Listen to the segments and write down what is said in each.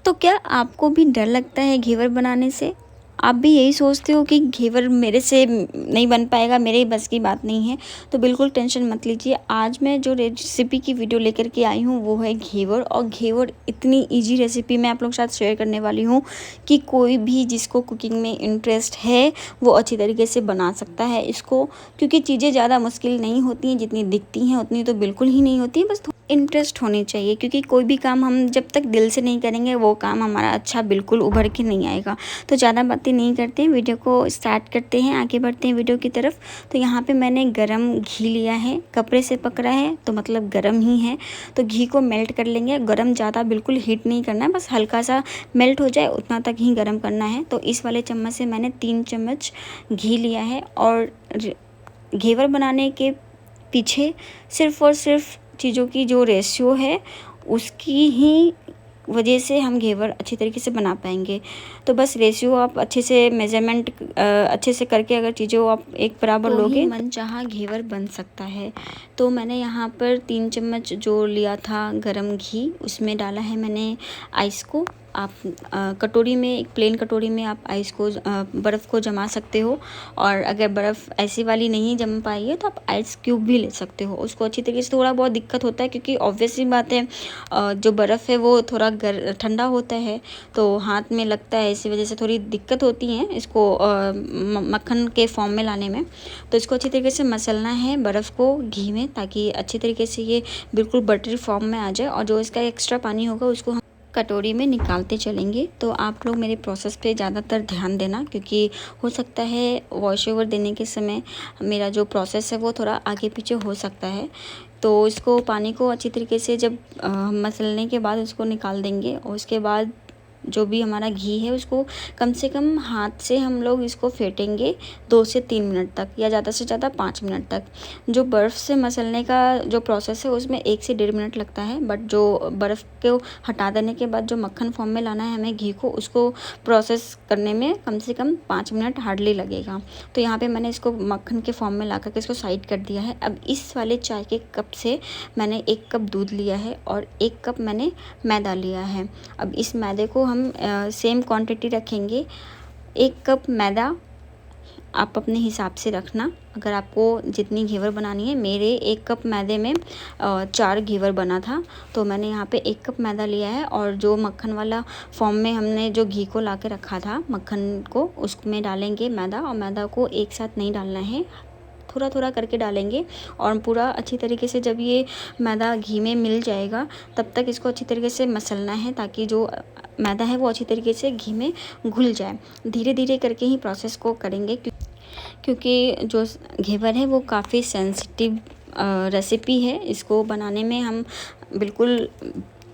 तो क्या आपको भी डर लगता है घेवर बनाने से? आप भी यही सोचते हो कि घेवर मेरे से नहीं बन पाएगा, मेरे बस की बात नहीं है, तो बिल्कुल टेंशन मत लीजिए। आज मैं जो रेसिपी की वीडियो लेकर के आई हूँ वो है घेवर, और घेवर इतनी इजी रेसिपी मैं आप लोग के साथ शेयर करने वाली हूँ कि कोई भी जिसको कुकिंग में इंटरेस्ट है वो अच्छी तरीके से बना सकता है इसको, क्योंकि चीज़ें ज़्यादा मुश्किल नहीं होती हैं, जितनी दिखती हैं उतनी तो बिल्कुल ही नहीं होती, बस इंटरेस्ट होनी चाहिए। क्योंकि कोई भी काम हम जब तक दिल से नहीं करेंगे वो काम हमारा अच्छा बिल्कुल उभर के नहीं आएगा। तो ज़्यादा बातें नहीं करते हैं, वीडियो को स्टार्ट करते हैं, आगे बढ़ते हैं वीडियो की तरफ। तो यहाँ पे मैंने गरम घी लिया है, कपड़े से पकड़ा है तो मतलब गरम ही है। तो घी को मेल्ट कर लेंगे, गरम ज़्यादा बिल्कुल हीट नहीं करना है, बस हल्का सा मेल्ट हो जाए उतना तक ही गरम करना है। तो इस वाले चम्मच से मैंने 3 चम्मच घी लिया है, और घेवर बनाने के पीछे सिर्फ़ और सिर्फ चीज़ों की जो रेशियो है उसकी ही वजह से हम घेवर अच्छी तरीके से बना पाएंगे। तो बस रेशियो आप अच्छे से मेजरमेंट अच्छे से करके अगर चीज़ों आप एक बराबर तो लोगे मन चाहा घेवर बन सकता है। तो मैंने यहाँ पर 3 चम्मच जो लिया था गरम घी, उसमें डाला है मैंने आइस को। आप कटोरी में, एक प्लेन कटोरी में आप आइस को बर्फ़ को जमा सकते हो, और अगर बर्फ़ ऐसी वाली नहीं जम पाई है तो आप आइस क्यूब भी ले सकते हो। उसको अच्छी तरीके से, थोड़ा बहुत दिक्कत होता है क्योंकि ऑब्वियस सी बात है जो बर्फ़ है वो थोड़ा ठंडा होता है तो हाथ में लगता है, इसी वजह से थोड़ी दिक्कत होती है इसको मक्खन के फॉर्म में लाने में। तो इसको अच्छी तरीके से मसलना है बर्फ़ को घी में, ताकि अच्छी तरीके से ये बिल्कुल बटरी फॉर्म में आ जाए, और जो इसका एक्स्ट्रा पानी होगा उसको कटोरी में निकालते चलेंगे। तो आप लोग मेरे प्रोसेस पे ज़्यादातर ध्यान देना, क्योंकि हो सकता है वॉइस ओवर देने के समय मेरा जो प्रोसेस है वो थोड़ा आगे पीछे हो सकता है। तो इसको, पानी को अच्छी तरीके से जब मसलने के बाद उसको निकाल देंगे, और उसके बाद जो भी हमारा घी है उसको कम से कम हाथ से हम लोग इसको फेंटेंगे 2 से 3 मिनट तक, या ज़्यादा से ज़्यादा 5 मिनट तक। जो बर्फ़ से मसलने का जो प्रोसेस है उसमें 1 से 1.5 मिनट लगता है, बट जो बर्फ़ को हटा देने के बाद जो मक्खन फॉर्म में लाना है हमें घी को, उसको प्रोसेस करने में कम से कम 5 मिनट हार्डली लगेगा। तो यहाँ पे मैंने इसको मक्खन के फॉर्म में ला करके इसको साइड कर दिया है। अब इस वाले चाय के कप से मैंने 1 कप दूध लिया है और 1 कप मैंने मैदा लिया है। अब इस मैदे को हम सेम क्वांटिटी रखेंगे। 1 कप मैदा आप अपने हिसाब से रखना, अगर आपको जितनी घेवर बनानी है। मेरे 1 कप मैदे में 4 घेवर बना था, तो मैंने यहाँ पे 1 कप मैदा लिया है। और जो मक्खन वाला फॉर्म में हमने जो घी को ला के रखा था मक्खन को, उसमें डालेंगे मैदा, और मैदा को एक साथ नहीं डालना है, थोड़ा थोड़ा करके डालेंगे। और पूरा अच्छी तरीके से जब ये मैदा घी में मिल जाएगा तब तक इसको अच्छी तरीके से मसलना है, ताकि जो मैदा है वो अच्छी तरीके से घी में घुल जाए। धीरे धीरे करके ही प्रोसेस को करेंगे, क्योंकि जो घेवर है वो काफ़ी सेंसिटिव रेसिपी है। इसको बनाने में हम बिल्कुल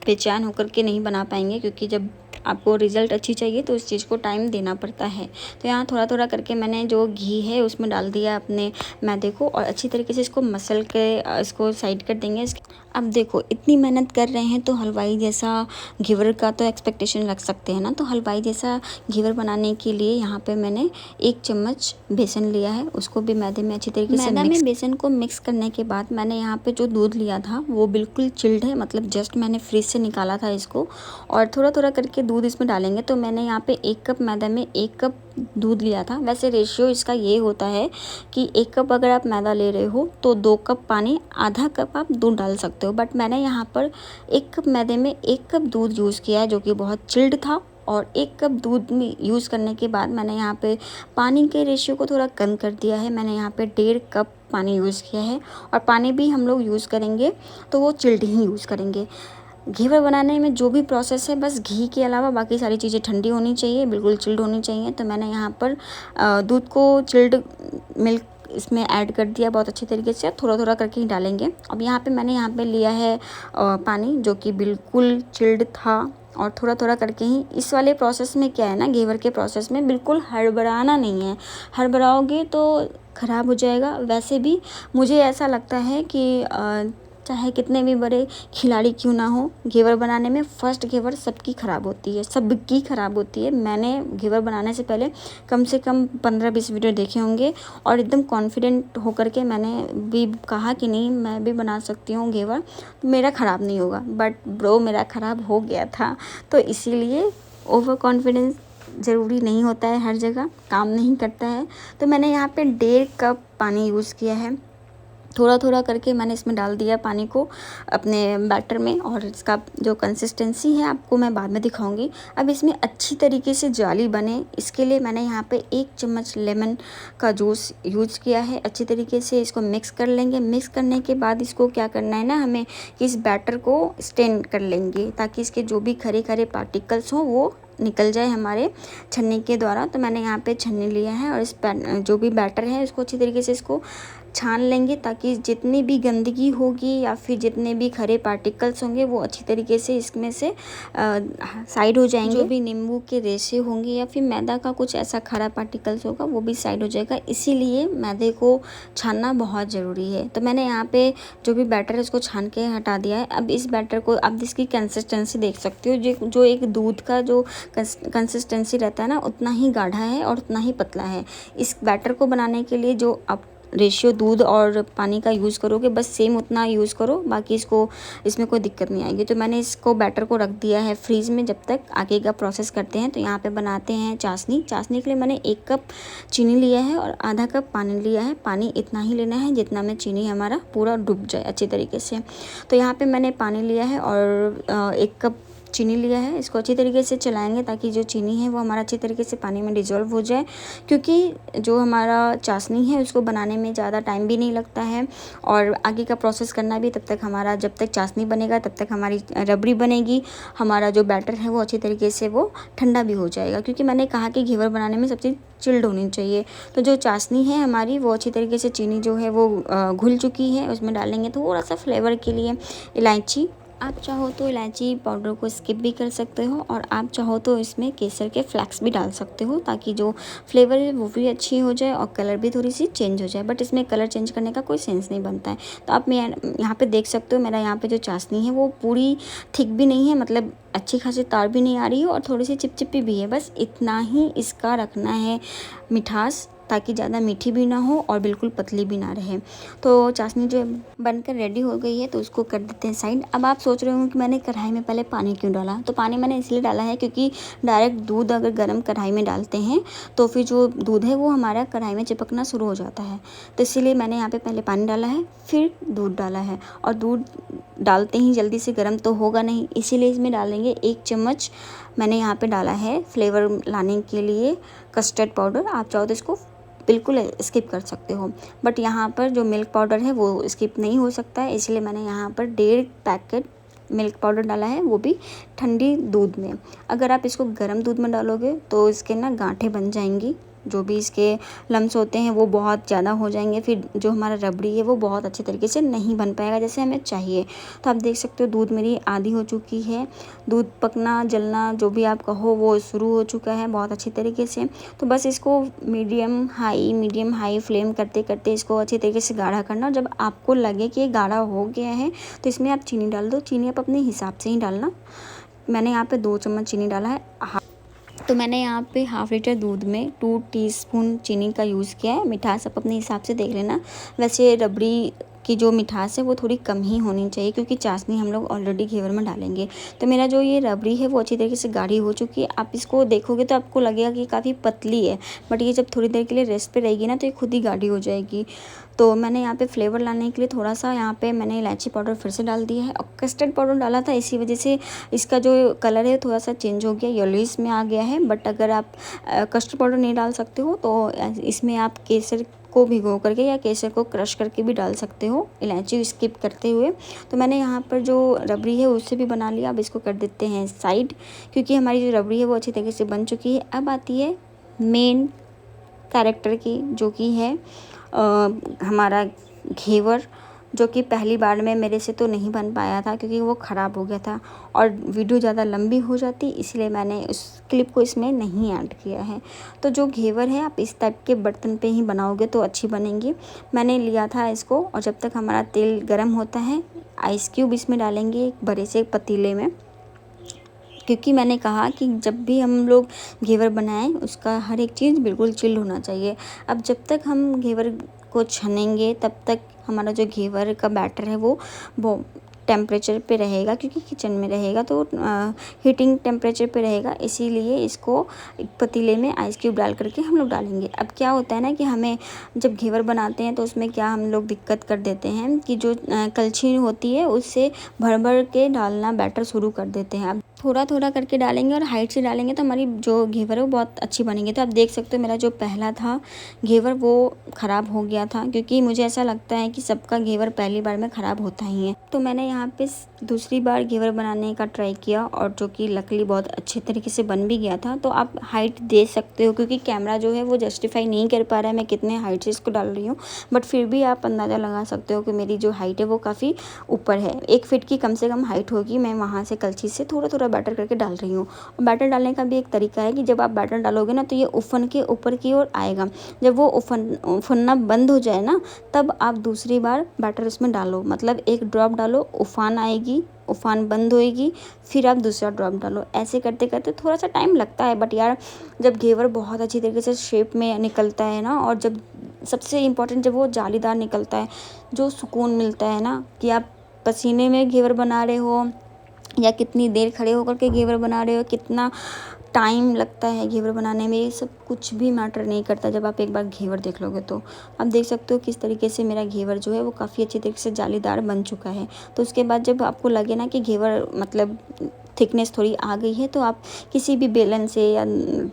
बेचैन होकर के नहीं बना पाएंगे, क्योंकि जब आपको रिज़ल्ट अच्छी चाहिए तो उस चीज़ को टाइम देना पड़ता है। तो यहाँ थोड़ा थोड़ा करके मैंने जो घी है उसमें डाल दिया अपने मैदे को, और अच्छी तरीके से इसको मसल के इसको साइड कर देंगे। अब देखो, इतनी मेहनत कर रहे हैं तो हलवाई जैसा घेवर का तो एक्सपेक्टेशन रख सकते हैं ना। तो हलवाई जैसा घेवर बनाने के लिए यहाँ पे मैंने 1 चम्मच बेसन लिया है, उसको भी मैदे में अच्छी तरीके से मैदा में बेसन को मिक्स करने के बाद मैंने यहाँ पे जो दूध लिया था वो बिल्कुल चिल्ड है, मतलब जस्ट मैंने फ्रिज से निकाला था इसको, और थोड़ा थोड़ा करके दूध इसमें डालेंगे। तो मैंने यहाँ पे 1 कप मैदा में 1 कप दूध लिया था। वैसे रेशियो इसका ये होता है कि 1 कप अगर आप मैदा ले रहे हो तो 2 कप पानी, आधा कप आप दूध डाल सकते हो, बट मैंने यहाँ पर 1 कप मैदे में 1 कप दूध यूज़ किया है, जो कि बहुत चिल्ड था। और 1 कप दूध में यूज़ करने के बाद मैंने यहाँ पे पानी के रेशियो को थोड़ा कम कर दिया है। मैंने यहाँ पे 1.5 कप पानी यूज़ किया है, और पानी भी हम लोग यूज़ करेंगे तो वो चिल्ड ही यूज़ करेंगे। घेवर बनाने में जो भी प्रोसेस है, बस घी के अलावा बाकी सारी चीज़ें ठंडी होनी चाहिए, बिल्कुल चिल्ड होनी चाहिए। तो मैंने यहाँ पर दूध को चिल्ड मिल्क इसमें ऐड कर दिया बहुत अच्छी तरीके से, थोड़ा थोड़ा करके ही डालेंगे। अब यहाँ पे मैंने यहाँ पे लिया है पानी, जो कि बिल्कुल चिल्ड था, और थोड़ा थोड़ा करके ही। इस वाले प्रोसेस में क्या है ना, घेवर के प्रोसेस में बिल्कुल हड़बड़ाना नहीं है, हड़बड़ाओगे तो ख़राब हो जाएगा। वैसे भी मुझे ऐसा लगता है कि चाहे कितने भी बड़े खिलाड़ी क्यों ना हो, घेवर बनाने में फर्स्ट घेवर सबकी ख़राब होती है, सबकी ख़राब होती है। मैंने घेवर बनाने से पहले कम से कम 15-20 वीडियो देखे होंगे और एकदम कॉन्फिडेंट होकर के मैंने भी कहा कि नहीं मैं भी बना सकती हूँ घेवर, मेरा ख़राब नहीं होगा। बट ब्रो मेरा ख़राब हो गया था। तो इसीलिए ओवर कॉन्फिडेंस ज़रूरी नहीं होता है, हर जगह काम नहीं करता है। तो मैंने यहाँ पे 1.5 कप पानी यूज़ किया है। थोड़ा थोड़ा करके मैंने इसमें डाल दिया पानी को अपने बैटर में, और इसका जो कंसिस्टेंसी है आपको मैं बाद में दिखाऊंगी। अब इसमें अच्छी तरीके से जाली बने, इसके लिए मैंने यहाँ पे 1 चम्मच लेमन का जूस यूज किया है। अच्छी तरीके से इसको मिक्स कर लेंगे। मिक्स करने के बाद इसको क्या करना है ना, हमें कि इस बैटर को स्टेन कर लेंगे ताकि इसके जो भी खरे खरे पार्टिकल्स हों वो निकल जाए हमारे छन्नी के द्वारा। तो मैंने यहाँ पे छन्नी लिया है और इस जो भी बैटर है इसको अच्छी तरीके से इसको छान लेंगे ताकि जितनी भी गंदगी होगी या फिर जितने भी खरे पार्टिकल्स होंगे वो अच्छी तरीके से इसमें से साइड हो जाएंगे। जो भी नींबू के रेशे होंगे या फिर मैदा का कुछ ऐसा खरा पार्टिकल्स होगा वो भी साइड हो जाएगा, इसीलिए मैदे को छानना बहुत ज़रूरी है। तो मैंने यहाँ पे जो भी बैटर है उसको छान के हटा दिया है। अब इस बैटर को आप इसकी कंसिस्टेंसी देख सकते हो, जो एक दूध का जो कंसिस्टेंसी रहता है ना उतना ही गाढ़ा है और उतना ही पतला है। इस बैटर को बनाने के लिए जो आप रेशियो दूध और पानी का यूज़ करोगे बस सेम उतना यूज़ करो, बाकी इसमें कोई दिक्कत नहीं आएगी। तो मैंने इसको बैटर को रख दिया है फ्रीज़ में जब तक आगे का प्रोसेस करते हैं। तो यहाँ पे बनाते हैं चाशनी। चाशनी के लिए मैंने 1 कप चीनी लिया है और आधा कप पानी लिया है। पानी इतना ही लेना है जितना में चीनी हमारा पूरा डूब जाए अच्छी तरीके से। तो यहाँ पर मैंने पानी लिया है और 1 कप चीनी लिया है। इसको अच्छी तरीके से चलाएंगे ताकि जो चीनी है वो हमारा अच्छी तरीके से पानी में डिज़ोल्व हो जाए, क्योंकि जो हमारा चाशनी है उसको बनाने में ज़्यादा टाइम भी नहीं लगता है और आगे का प्रोसेस करना भी तब तक हमारा, जब तक चाशनी बनेगा तब तक हमारी रबड़ी बनेगी, हमारा जो बैटर है वो अच्छी तरीके से वो ठंडा भी हो जाएगा। क्योंकि मैंने कहा कि घेवर बनाने में सब चीज़ चिल्ड होनी चाहिए। तो जो चाशनी है हमारी वो अच्छी तरीके से चीनी जो है वो घुल चुकी है। उसमें डालेंगे थोड़ा सा फ्लेवर के लिए इलायची। आप चाहो तो इलायची पाउडर को स्किप भी कर सकते हो और आप चाहो तो इसमें केसर के फ्लैक्स भी डाल सकते हो ताकि जो फ्लेवर है वो भी अच्छी हो जाए और कलर भी थोड़ी सी चेंज हो जाए। बट इसमें कलर चेंज करने का कोई सेंस नहीं बनता है। तो आप यहाँ पे देख सकते हो मेरा यहाँ पे जो चाशनी है वो पूरी थिक भी नहीं है, मतलब अच्छी खासी तार भी नहीं आ रही है और थोड़ी सी चिपचिपी भी है। बस इतना ही इसका रखना है मिठास, ताकि ज़्यादा मीठी भी ना हो और बिल्कुल पतली भी ना रहे। तो चाशनी जो बनकर रेडी हो गई है तो उसको कर देते हैं साइड। अब आप सोच रहे हो कि मैंने कढ़ाई में पहले पानी क्यों डाला, तो पानी मैंने इसलिए डाला है क्योंकि डायरेक्ट दूध अगर गर्म कढ़ाई में डालते हैं तो फिर जो दूध है वो हमारा कढ़ाई में चिपकना शुरू हो जाता है। तो इसीलिए मैंने यहाँ पर पहले पानी डाला है फिर दूध डाला है। और दूध डालते ही जल्दी से गर्म तो होगा नहीं, इसीलिए इसमें डालेंगे 1 चम्मच मैंने यहाँ पे डाला है फ्लेवर लाने के लिए कस्टर्ड पाउडर। आप चाहो तो इसको बिल्कुल स्किप कर सकते हो, बट यहाँ पर जो मिल्क पाउडर है वो स्किप नहीं हो सकता है, इसलिए मैंने यहाँ पर 1.5 पैकेट मिल्क पाउडर डाला है, वो भी ठंडी दूध में। अगर आप इसको गर्म दूध में डालोगे तो इसके ना गांठें बन जाएंगी, जो भी इसके लम्स होते हैं वो बहुत ज़्यादा हो जाएंगे, फिर जो हमारा रबड़ी है वो बहुत अच्छे तरीके से नहीं बन पाएगा जैसे हमें चाहिए। तो आप देख सकते हो दूध मेरी आधी हो चुकी है, दूध पकना जलना जो भी आप कहो वो शुरू हो चुका है बहुत अच्छी तरीके से। तो बस इसको मीडियम हाई फ्लेम करते करते इसको अच्छी तरीके से गाढ़ा करना। और जब आपको लगे कि ये गाढ़ा हो गया है तो इसमें आप चीनी डाल दो। चीनी आप अपने हिसाब से ही डालना। मैंने यहाँ पे 2 चम्मच चीनी डाला है। तो मैंने यहाँ पे 1/2 लीटर दूध में 2 टीस्पून चीनी का यूज़ किया है। मिठास आप अपने हिसाब से देख लेना। वैसे रबड़ी की जो मिठास है वो थोड़ी कम ही होनी चाहिए क्योंकि चाशनी हम लोग ऑलरेडी घेवर में डालेंगे। तो मेरा जो ये रबड़ी है वो अच्छी तरीके से गाढ़ी हो चुकी है। आप इसको देखोगे तो आपको लगेगा कि काफ़ी पतली है, बट ये जब थोड़ी देर के लिए रेस्ट पे रहेगी ना तो ये खुद ही गाढ़ी हो जाएगी। तो मैंने यहाँ पे फ्लेवर लाने के लिए थोड़ा सा यहाँ पे मैंने इलायची पाउडर फिर से डाल दिया है और कस्टर्ड पाउडर डाला था, इसी वजह से इसका जो कलर है थोड़ा सा चेंज हो गया, येलोइश में आ गया है। बट अगर आप कस्टर्ड पाउडर नहीं डाल सकते हो तो इसमें आप केसर को भिगो करके या केसर को क्रश करके भी डाल सकते हो, इलायची स्किप करते हुए। तो मैंने यहाँ पर जो रबड़ी है उससे भी बना लिया। अब इसको कर देते हैं साइड, क्योंकि हमारी जो रबड़ी है वो अच्छी तरीके से बन चुकी है। अब आती है मेन कैरेक्टर की, जो कि है हमारा घेवर, जो कि पहली बार में मेरे से तो नहीं बन पाया था क्योंकि वो ख़राब हो गया था और वीडियो ज़्यादा लंबी हो जाती, इसलिए मैंने उस क्लिप को इसमें नहीं ऐड किया है। तो जो घेवर है आप इस टाइप के बर्तन पे ही बनाओगे तो अच्छी बनेंगी। मैंने लिया था इसको और जब तक हमारा तेल गर्म होता है आइस क्यूब इसमें डालेंगे एक बड़े से पतीले में, क्योंकि मैंने कहा कि जब भी हम लोग घेवर बनाएं उसका हर एक चीज़ बिल्कुल चिल्ड होना चाहिए। अब जब तक हम घेवर को छनेंगे तब तक हमारा जो घेवर का बैटर है वो टेम्परेचर पे रहेगा, क्योंकि किचन में रहेगा तो हीटिंग टेम्परेचर पे रहेगा, इसीलिए इसको एक पतीले में आइस क्यूब डाल करके हम लोग डालेंगे। अब क्या होता है ना कि हमें जब घेवर बनाते हैं तो उसमें क्या हम लोग दिक्कत कर देते हैं कि जो कलछी होती है उससे भर भर के डालना बैटर शुरू कर देते हैं। अब थोड़ा थोड़ा करके डालेंगे और हाइट से डालेंगे तो हमारी जो घेवर है वो बहुत अच्छी बनेगी। तो आप देख सकते हो मेरा जो पहला था घेवर वो ख़राब हो गया था, क्योंकि मुझे ऐसा लगता है कि सबका घेवर पहली बार में ख़राब होता ही है। तो मैंने यहाँ पे दूसरी बार घेवर बनाने का ट्राई किया और जो कि लकीली बहुत अच्छे तरीके से बन भी गया था। तो आप हाइट दे सकते हो, क्योंकि कैमरा जो है वो जस्टिफाई नहीं कर पा रहा है मैं कितने हाइट से इसको डाल रही हूँ, बट फिर भी आप अंदाज़ा लगा सकते हो कि मेरी जो हाइट है वो काफ़ी ऊपर है, 1 फीट की कम से कम हाइट होगी। मैं वहाँ से कलछी से थोड़ा थोड़ा बैटर करके डाल रही हूँ। और बैटर डालने का भी एक तरीका है कि जब आप बैटर डालोगे ना तो ये उफन के ऊपर की ओर आएगा। जब वो उफनना बंद हो जाए ना तब आप दूसरी बार बैटर उसमें डालो, मतलब एक ड्रॉप डालो, उफान आएगी, उफान बंद होएगी, फिर आप दूसरा ड्रॉप डालो। ऐसे करते करते थोड़ा सा टाइम लगता है, बट यार जब घेवर बहुत अच्छी तरीके से शेप में निकलता है ना, और जब सबसे इम्पोर्टेंट जब वो जालीदार निकलता है, जो सुकून मिलता है ना कि आप पसीने में घेवर बना रहे हो या कितनी देर खड़े होकर के घेवर बना रहे हो, कितना टाइम लगता है घेवर बनाने में, ये सब कुछ भी मैटर नहीं करता जब आप एक बार घेवर देख लोगे तो। आप देख सकते हो किस तरीके से मेरा घेवर जो है वो काफ़ी अच्छी तरीके से जालीदार बन चुका है। तो उसके बाद जब आपको लगे ना कि घेवर मतलब थिकनेस थोड़ी आ गई है तो आप किसी भी बेलन से या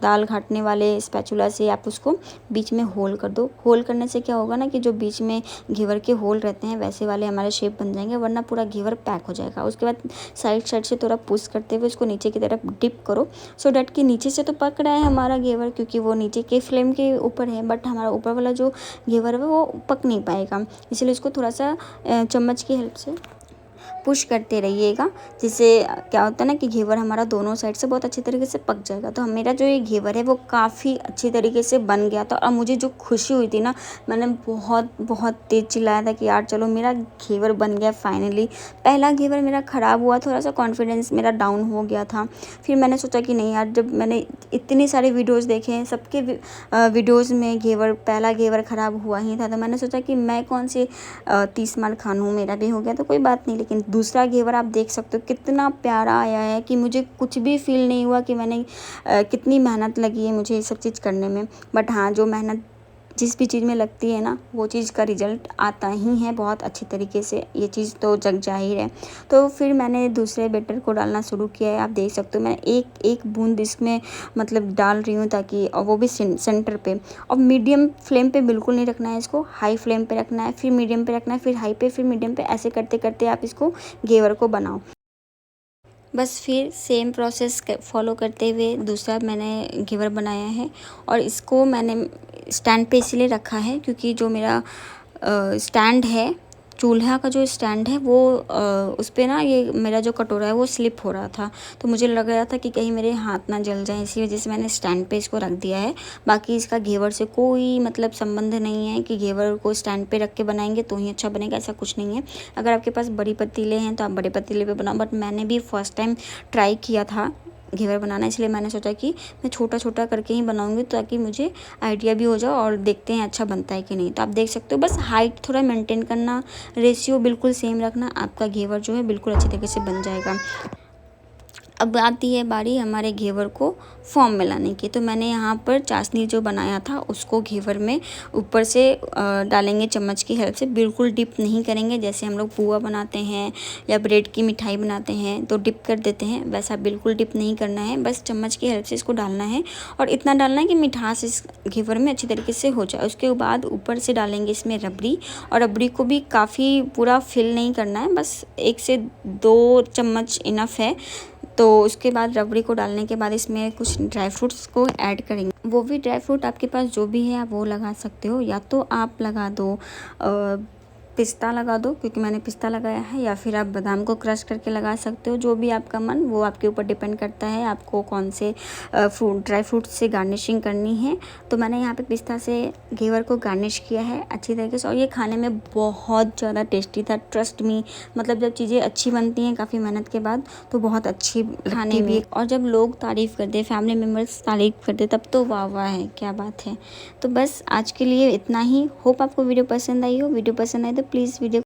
दाल घाटने वाले स्पैचुला से आप उसको बीच में होल कर दो। होल करने से क्या होगा ना कि जो बीच में घेवर के होल रहते हैं वैसे वाले हमारे शेप बन जाएंगे, वरना पूरा घेवर पैक हो जाएगा। उसके बाद साइड साइड से थोड़ा पुश करते हुए उसको नीचे की तरफ डिप करो, सो डैट कि नीचे से तो पक रहा है हमारा घेवर, क्योंकि वो नीचे के फ्लेम के ऊपर है, बट हमारा ऊपर वाला जो घेवर है वो पक नहीं पाएगा। इसलिए उसको थोड़ा सा चम्मच की हेल्प से पुश करते रहिएगा, जिससे क्या होता है ना कि घेवर हमारा दोनों साइड से बहुत अच्छी तरीके से पक जाएगा। तो मेरा जो ये घेवर है वो काफ़ी अच्छी तरीके से बन गया था, और मुझे जो खुशी हुई थी ना, मैंने बहुत बहुत तेज़ चिल्लाया था कि यार चलो मेरा घेवर बन गया फाइनली। पहला घेवर मेरा ख़राब हुआ, थोड़ा सा कॉन्फिडेंस मेरा डाउन हो गया था। फिर मैंने सोचा कि नहीं यार, जब मैंने इतने सारे वीडियोज़ देखे हैं, सबके वीडियोज़ में घेवर पहला घेवर ख़राब हुआ ही था, तो मैंने सोचा कि मैं कौन सी 30 मार खानूँ, मेरा भी हो गया तो कोई बात नहीं। लेकिन दूसरा घेवर आप देख सकते हो कितना प्यारा आया है कि मुझे कुछ भी फील नहीं हुआ कि मैंने कितनी मेहनत लगी है मुझे ये सब चीज़ करने में। बट हाँ, जो मेहनत जिस भी चीज़ में लगती है ना वो चीज़ का रिजल्ट आता ही है बहुत अच्छी तरीके से, ये चीज़ तो जग जाहिर है। तो फिर मैंने दूसरे बैटर को डालना शुरू किया है। आप देख सकते हो मैं एक एक बूंद इसमें मतलब डाल रही हूँ, ताकि, और वो भी सेंटर पे। और मीडियम फ्लेम पे बिल्कुल नहीं रखना है इसको, हाई फ्लेम पे रखना है, फिर मीडियम पे रखना है, फिर हाई पे, फिर मीडियम पे, ऐसे करते करते आप इसको घेवर को बनाओ। बस फिर सेम प्रोसेस फॉलो करते हुए दूसरा मैंने घेवर बनाया है, और इसको मैंने स्टैंड पे इसीलिए रखा है क्योंकि जो मेरा स्टैंड है, चूल्हा का जो स्टैंड है वो उस पर ना ये मेरा जो कटोरा है वो स्लिप हो रहा था, तो मुझे लग रहा था कि कहीं मेरे हाथ ना जल जाए, इसी वजह से मैंने स्टैंड पे इसको रख दिया है। बाकी इसका घेवर से कोई मतलब संबंध नहीं है कि घेवर को स्टैंड पे रख के बनाएंगे तो ही अच्छा बनेगा, ऐसा कुछ नहीं है। अगर आपके पास बड़ी पतीले हैं तो आप बड़े पतीले पे बनाओ, बट मैंने भी फर्स्ट टाइम ट्राई किया था घेवर बनाना, इसलिए मैंने सोचा कि मैं छोटा छोटा करके ही बनाऊंगी ताकि मुझे आइडिया भी हो जाए और देखते हैं अच्छा बनता है कि नहीं। तो आप देख सकते हो, बस हाइट थोड़ा मेंटेन करना, रेशियो बिल्कुल सेम रखना, आपका घेवर जो है बिल्कुल अच्छी तरीके से बन जाएगा। अब आती है बारी हमारे घेवर को फॉर्म में लाने की। तो मैंने यहाँ पर चाशनी जो बनाया था उसको घेवर में ऊपर से डालेंगे चम्मच की हेल्प से, बिल्कुल डिप नहीं करेंगे। जैसे हम लोग पुआ बनाते हैं या ब्रेड की मिठाई बनाते हैं तो डिप कर देते हैं, वैसा बिल्कुल डिप नहीं करना है, बस चम्मच की हेल्प से इसको डालना है। और इतना डालना है कि मिठास इस घेवर में अच्छी तरीके से हो जाए। उसके बाद ऊपर से डालेंगे इसमें रबड़ी, और रबड़ी को भी काफ़ी पूरा फिल नहीं करना है, बस 1 से 2 चम्मच इनफ है। तो उसके बाद रबड़ी को डालने के बाद इसमें कुछ ड्राई फ्रूट्स को ऐड करेंगे। वो भी ड्राई फ्रूट आपके पास जो भी है आप वो लगा सकते हो, या तो आप लगा दो पिस्ता लगा दो, क्योंकि मैंने पिस्ता लगाया है, या फिर आप बादाम को क्रश करके लगा सकते हो, जो भी आपका मन, वो आपके ऊपर डिपेंड करता है आपको कौन से ड्राई फ्रूट से गार्निशिंग करनी है। तो मैंने यहाँ पे पिस्ता से घेवर को गार्निश किया है अच्छी तरीके से, और ये खाने में बहुत ज़्यादा टेस्टी था, ट्रस्ट मी। मतलब जब चीज़ें अच्छी बनती हैं काफ़ी मेहनत के बाद तो बहुत अच्छी खाने में, और जब लोग तारीफ़ करते, फैमिली मेम्बर्स तारीफ़ करते, तब तो वाह वाह है, क्या बात है। तो बस आज के लिए इतना ही। होप आपको वीडियो पसंद आई हो। वीडियो पसंद आई तो प्लीज़ वीडियो